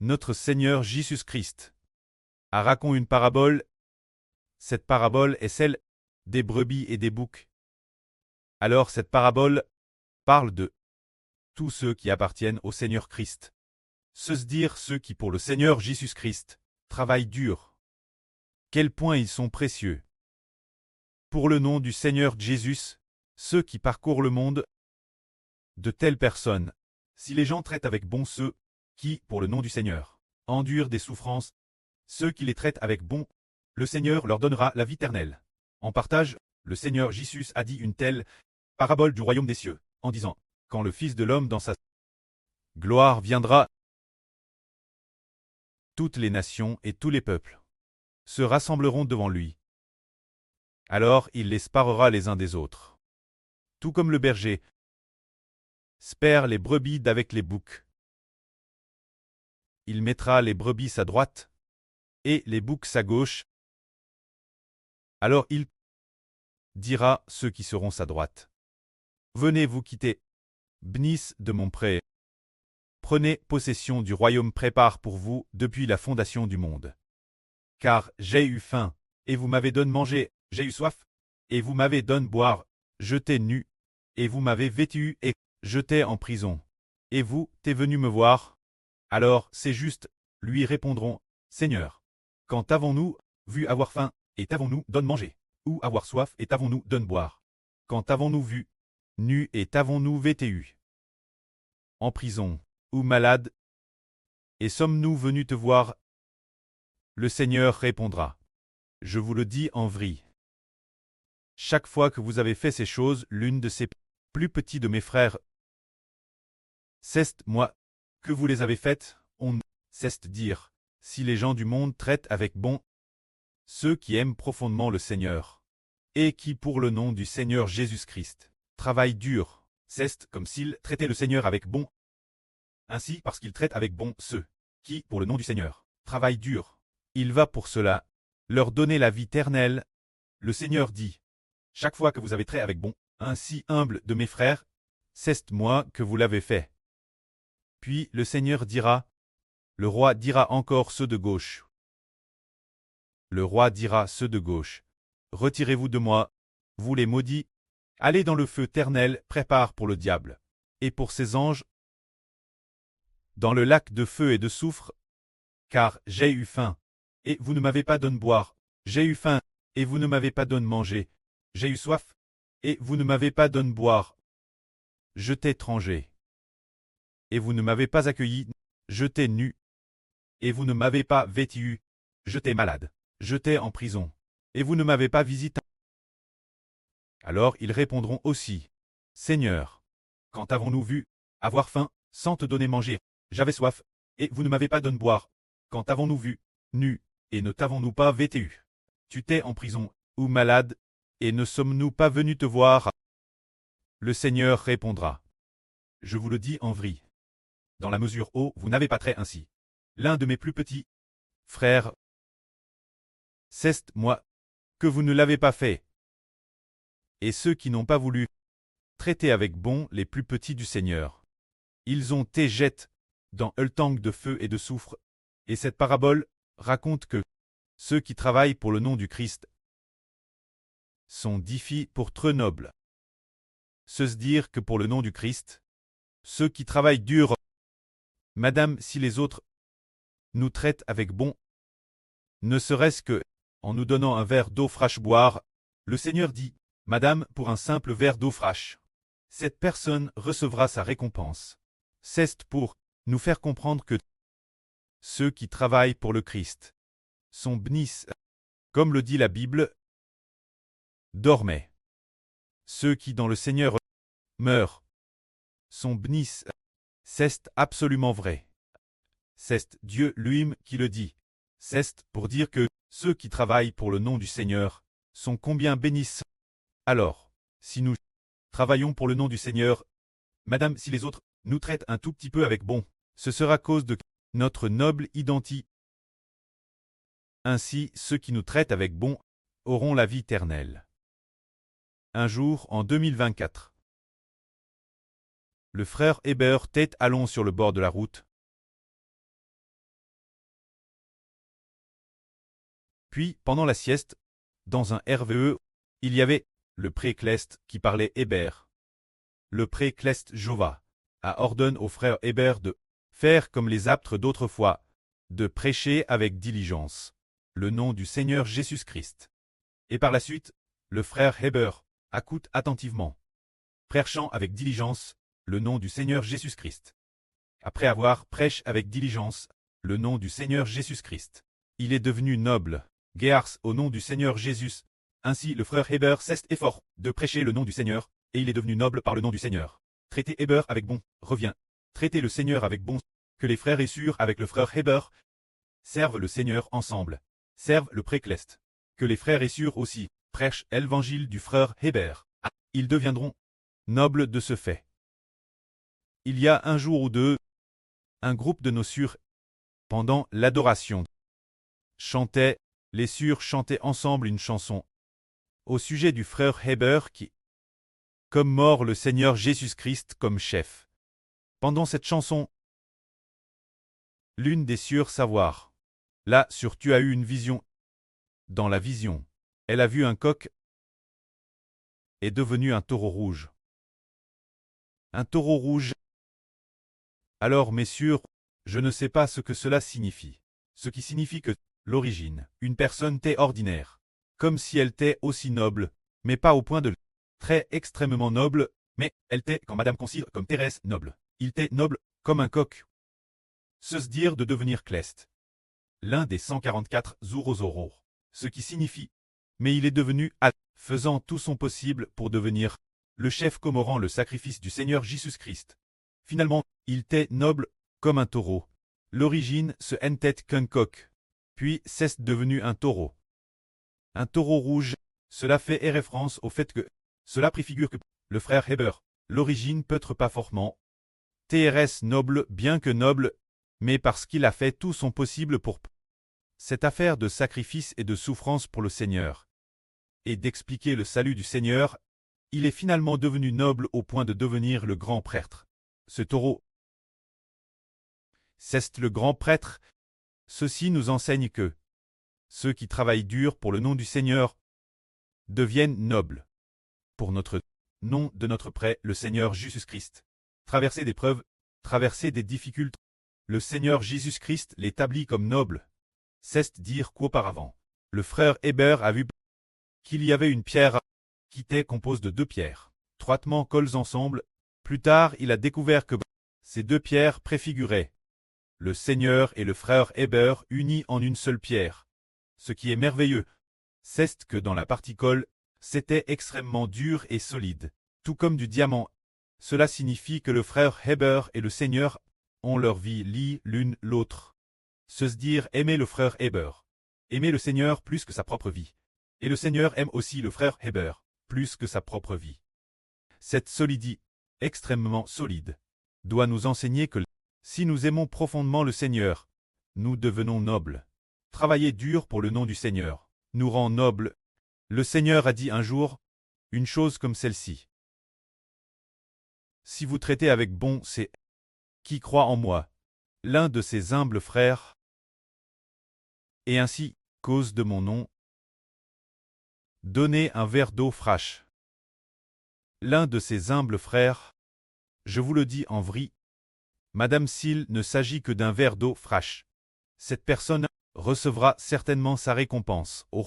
Notre Seigneur Jésus-Christ a raconté une parabole. Cette parabole est celle des brebis et des boucs. Alors cette parabole parle de tous ceux qui appartiennent au Seigneur Christ. Ceux-ci ceux qui pour le Seigneur Jésus-Christ travaillent dur. Quel point ils sont précieux. Pour le nom du Seigneur Jésus, ceux qui parcourent le monde, de telles personnes, si les gens traitent avec bon ceux qui, pour le nom du Seigneur, endurent des souffrances, ceux qui les traitent avec bon, le Seigneur leur donnera la vie éternelle. En partage, le Seigneur Jésus a dit une telle parabole du royaume des cieux, en disant, quand le Fils de l'homme dans sa gloire viendra, toutes les nations et tous les peuples se rassembleront devant lui. Alors il les séparera les uns des autres. Tout comme le berger sépare les brebis d'avec les boucs. Il mettra les brebis sa droite et les boucs sa gauche. Alors il dira ceux qui seront sa droite. Venez vous quitter, bénisse de mon pré. Prenez possession du royaume prépare pour vous depuis la fondation du monde. Car j'ai eu faim, et vous m'avez donné manger, j'ai eu soif, et vous m'avez donné boire, j'étais nu, et vous m'avez vêtu et j'étais en prison. Et vous, t'es venu me voir? Alors, c'est juste, lui répondront, Seigneur, quand t'avons-nous vu avoir faim, et t'avons-nous donné manger? Ou avoir soif, et t'avons-nous donné boire? Quand t'avons-nous vu nu, et t'avons-nous vêtu? En prison, ou malade? Et sommes-nous venus te voir? Le Seigneur répondra, je vous le dis en vrai. Chaque fois que vous avez fait ces choses, l'une de ces plus petits de mes frères, c'est moi, que vous les avez faites, on cesse de dire, si les gens du monde traitent avec bon ceux qui aiment profondément le Seigneur, et qui pour le nom du Seigneur Jésus-Christ travaillent dur, c'est comme s'ils traitaient le Seigneur avec bon. Ainsi parce qu'ils traitent avec bon ceux qui, pour le nom du Seigneur, travaillent dur. Il va pour cela leur donner la vie éternelle. Le Seigneur dit, chaque fois que vous avez trait avec bon, ainsi humble de mes frères, c'est moi que vous l'avez fait. Puis le Seigneur dira, le roi dira encore ceux de gauche. Le roi dira ceux de gauche, retirez-vous de moi, vous les maudits, allez dans le feu éternel, prépare pour le diable, et pour ses anges, dans le lac de feu et de soufre, car j'ai eu faim, et vous ne m'avez pas donné boire, j'ai eu faim, et vous ne m'avez pas donné manger, j'ai eu soif, et vous ne m'avez pas donné boire. J'étais étranger, et vous ne m'avez pas accueilli, j'étais nu, et vous ne m'avez pas vêtu, j'étais malade, j'étais en prison, et vous ne m'avez pas visité. Alors ils répondront aussi, Seigneur, quand avons-nous vu avoir faim, sans te donner manger, j'avais soif, et vous ne m'avez pas donné boire, quand avons-nous vu nu, et ne t'avons-nous pas vêtu? Tu t'es en prison, ou malade, et ne sommes-nous pas venus te voir? Le Seigneur répondra, je vous le dis en vrai. Dans la mesure où vous n'avez pas trait ainsi, l'un de mes plus petits frères, c'est moi, que vous ne l'avez pas fait. Et ceux qui n'ont pas voulu traiter avec bon les plus petits du Seigneur, ils ont été jetés dans un tank de feu et de soufre. Et cette parabole raconte que ceux qui travaillent pour le nom du Christ sont difficiles pour très nobles. Se dire que pour le nom du Christ, ceux qui travaillent dur, Madame, si les autres nous traitent avec bon, ne serait-ce que en nous donnant un verre d'eau fraîche boire, le Seigneur dit, Madame, pour un simple verre d'eau fraîche, cette personne recevra sa récompense. C'est pour nous faire comprendre que ceux qui travaillent pour le Christ sont bénis, comme le dit la Bible, dormez. Ceux qui dans le Seigneur meurent sont bénis. C'est absolument vrai. C'est Dieu lui-même qui le dit. C'est pour dire que ceux qui travaillent pour le nom du Seigneur sont combien bénis. Alors, si nous travaillons pour le nom du Seigneur, Madame, si les autres nous traitent un tout petit peu avec bon, ce sera à cause de notre noble identité. Ainsi, ceux qui nous traitent avec bon auront la vie éternelle. Un jour, en 2024, le frère Hébert tête allons sur le bord de la route. Puis, pendant la sieste, dans un RVE, il y avait le pré-Cleste qui parlait Hébert. Le pré-Cleste Jova ordonne au frère Hébert de faire comme les apôtres d'autrefois, de prêcher avec diligence le nom du Seigneur Jésus-Christ. Et par la suite, le frère Hébert écoute attentivement, prêchant avec diligence le nom du Seigneur Jésus-Christ. Après avoir prêché avec diligence le nom du Seigneur Jésus-Christ, il est devenu noble, Géars au nom du Seigneur Jésus. Ainsi le frère Hébert cesse effort de prêcher le nom du Seigneur, et il est devenu noble par le nom du Seigneur. Traitez Hébert avec bon, revient. Traitez le Seigneur avec bon, que les frères Essur avec le frère Hébert servent le Seigneur ensemble, servent le pré-Cleste. Que les frères Essur aussi prêchent l'évangile du frère Hébert. Ils deviendront nobles de ce fait. Il y a un jour ou deux, un groupe de nos sûrs, pendant l'adoration, chantait, les sûrs chantaient ensemble une chanson au sujet du frère Hébert qui, comme mort le Seigneur Jésus-Christ comme chef. Pendant cette chanson, l'une des sûres savoir, là sur tu as eu une vision. Dans la vision, elle a vu un coq est devenu un taureau rouge. Un taureau rouge. Alors, messieurs, je ne sais pas ce que cela signifie. Ce qui signifie que, l'origine, une personne t'est ordinaire, comme si elle t'est aussi noble, mais pas au point de très extrêmement noble, mais elle t'est, quand Madame considère comme Thérèse, noble. Il t'est noble, comme un coq. Se dire de devenir Cleste. L'un des 144 Zourozoro. Ce qui signifie, mais il est devenu, faisant tout son possible pour devenir le chef commémorant le sacrifice du Seigneur Jésus-Christ. Finalement, il t'est noble, comme un taureau. L'origine se n'était qu'un coq. Puis c'est devenu un taureau. Un taureau rouge, cela fait référence au fait que, cela préfigure que, le frère Hébert, l'origine peut être pas fortement TRS noble bien que noble, mais parce qu'il a fait tout son possible pour cette affaire de sacrifice et de souffrance pour le Seigneur, et d'expliquer le salut du Seigneur, il est finalement devenu noble au point de devenir le grand prêtre. Ce taureau, c'est le grand prêtre. Ceci nous enseigne que ceux qui travaillent dur pour le nom du Seigneur deviennent nobles. Pour notre nom de notre prêt, le Seigneur Jésus-Christ. Traverser des preuves, traverser des difficultés. Le Seigneur Jésus-Christ l'établit comme noble. C'est dire qu'auparavant, le frère Hébert a vu qu'il y avait une pierre qui était composée de deux pierres, étroitement collées ensemble. Plus tard, il a découvert que ces deux pierres préfiguraient le Seigneur et le frère Hébert unis en une seule pierre. Ce qui est merveilleux, c'est que dans la partie colle, c'était extrêmement dur et solide, tout comme du diamant. Cela signifie que le frère Hébert et le Seigneur ont leur vie liée l'une l'autre. Se dire aimer le frère Hébert, aimer le Seigneur plus que sa propre vie. Et le Seigneur aime aussi le frère Hébert, plus que sa propre vie. Cette solidité, extrêmement solide, doit nous enseigner que si nous aimons profondément le Seigneur, nous devenons nobles. Travailler dur pour le nom du Seigneur nous rend nobles. Le Seigneur a dit un jour une chose comme celle-ci. Si vous traitez avec bon, c'est qui croit en moi, l'un de ses humbles frères, et ainsi, cause de mon nom, donnez un verre d'eau fraîche. L'un de ses humbles frères, je vous le dis en vrai, Madame s'il ne s'agit que d'un verre d'eau fraîche, cette personne recevra certainement sa récompense. Au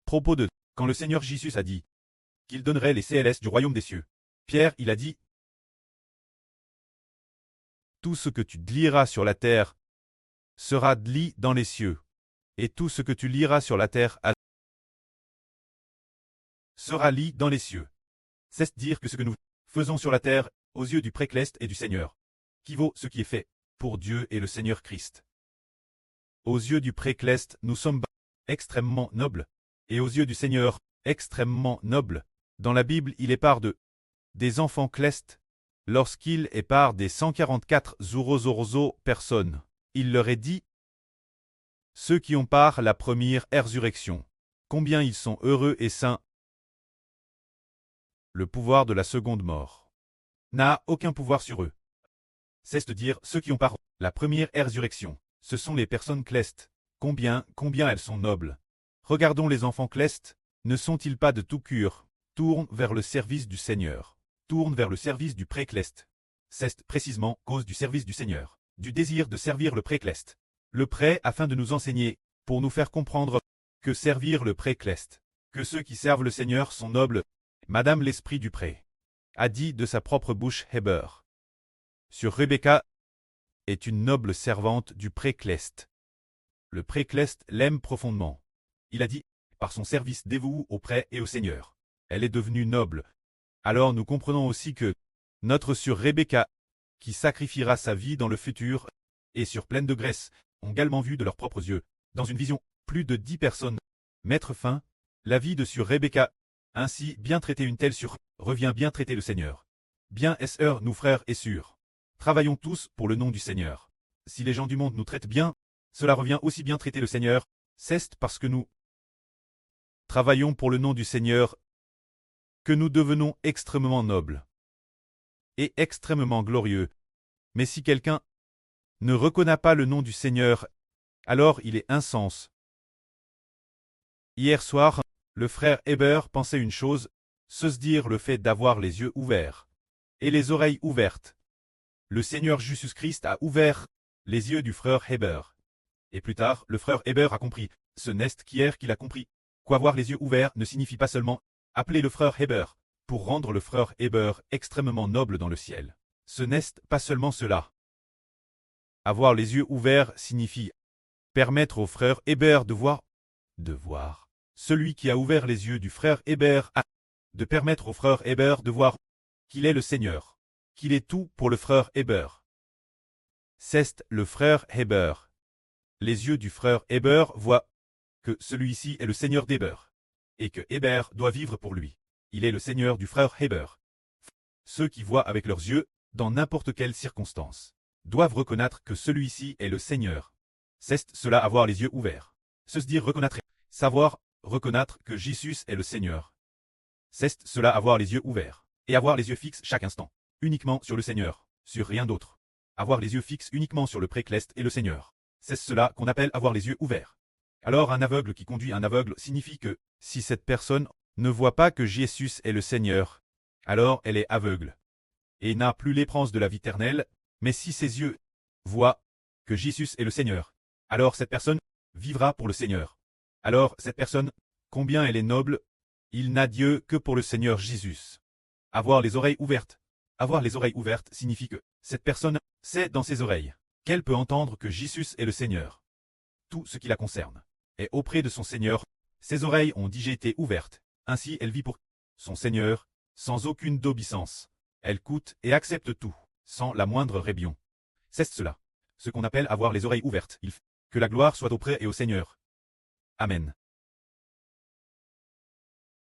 propos de quand le Seigneur Jésus a dit qu'il donnerait les CLS du royaume des cieux, Pierre il a dit tout ce que tu liras sur la terre sera li dans les cieux, et tout ce que tu liras sur la terre sera li dans les cieux. C'est dire que ce que nous faisons sur la terre, aux yeux du pré-Cleste et du Seigneur, qui vaut ce qui est fait pour Dieu et le Seigneur Christ. Aux yeux du pré-Cleste, nous sommes extrêmement nobles, et aux yeux du Seigneur, extrêmement nobles. Dans la Bible, il est part des enfants Cleste. Lorsqu'il est part des 144 Zourozorzo personnes, il leur est dit ceux qui ont part la première résurrection, combien ils sont heureux et saints. Le pouvoir de la seconde mort n'a aucun pouvoir sur eux. C'est de dire ceux qui ont part la première résurrection. Ce sont les personnes Cleste. Combien elles sont nobles. Regardons les enfants clestes, ne sont-ils pas de tout cœur, tournent vers le service du Seigneur, tournent vers le service du pré-cleste. C'est précisément cause du service du Seigneur, du désir de servir le pré-cleste. Le pré afin de nous enseigner, pour nous faire comprendre que servir le pré-cleste, que ceux qui servent le Seigneur sont nobles. Madame l'esprit du pré a dit de sa propre bouche Héber. Sur Rebecca est une noble servante du pré-cleste. Le pré-cleste l'aime profondément. Il a dit, par son service dévoué au pré et au Seigneur, elle est devenue noble. Alors nous comprenons aussi que notre sœur Rebecca, qui sacrifiera sa vie dans le futur, et sur pleine de graisse, ont également vu de leurs propres yeux, dans une vision, plus de 10 personnes mettre fin, la vie de sœur Rebecca. Ainsi, bien traiter une telle sœur, revient bien traiter le Seigneur. Bien est-ce nous frères et sœurs. Travaillons tous pour le nom du Seigneur. Si les gens du monde nous traitent bien, cela revient aussi bien traiter le Seigneur. C'est parce que nous travaillons pour le nom du Seigneur que nous devenons extrêmement nobles et extrêmement glorieux. Mais si quelqu'un ne reconnaît pas le nom du Seigneur, alors il est insensé. Hier soir, le frère Héber pensait une chose, se dire le fait d'avoir les yeux ouverts et les oreilles ouvertes. Le Seigneur Jésus-Christ a ouvert les yeux du frère Héber. Et plus tard, le frère Héber a compris, ce n'est qu'hier qu'il a compris, qu'avoir les yeux ouverts ne signifie pas seulement appeler le frère Héber, pour rendre le frère Héber extrêmement noble dans le ciel. Ce n'est pas seulement cela. Avoir les yeux ouverts signifie permettre au frère Héber de voir. Celui qui a ouvert les yeux du frère Héber a de permettre au frère Héber de voir qu'il est le Seigneur, qu'il est tout pour le frère Héber. C'est le frère Héber. Les yeux du frère Héber voient que celui-ci est le Seigneur d'Héber, et que Héber doit vivre pour lui. Il est le Seigneur du frère Héber. Ceux qui voient avec leurs yeux, dans n'importe quelle circonstance, doivent reconnaître que celui-ci est le Seigneur. C'est cela avoir les yeux ouverts. Se dire reconnaître, savoir, reconnaître que Jésus est le Seigneur. C'est cela avoir les yeux ouverts, et avoir les yeux fixes chaque instant, uniquement sur le Seigneur, sur rien d'autre. Avoir les yeux fixes uniquement sur le pré-cleste et le Seigneur. C'est cela qu'on appelle avoir les yeux ouverts. Alors un aveugle qui conduit un aveugle signifie que, si cette personne ne voit pas que Jésus est le Seigneur, alors elle est aveugle, et n'a plus l'espérance de la vie éternelle, mais si ses yeux voient que Jésus est le Seigneur, alors cette personne vivra pour le Seigneur. Alors cette personne, combien elle est noble, il n'a Dieu que pour le Seigneur Jésus. Avoir les oreilles ouvertes. Avoir les oreilles ouvertes signifie que cette personne sait dans ses oreilles qu'elle peut entendre que Jésus est le Seigneur. Tout ce qui la concerne est auprès de son Seigneur. Ses oreilles ont déjà été ouvertes. Ainsi elle vit pour son Seigneur, sans aucune obéissance. Elle écoute et accepte tout, sans la moindre rébellion. C'est cela, ce qu'on appelle avoir les oreilles ouvertes. Que la gloire soit auprès et au Seigneur. Amen.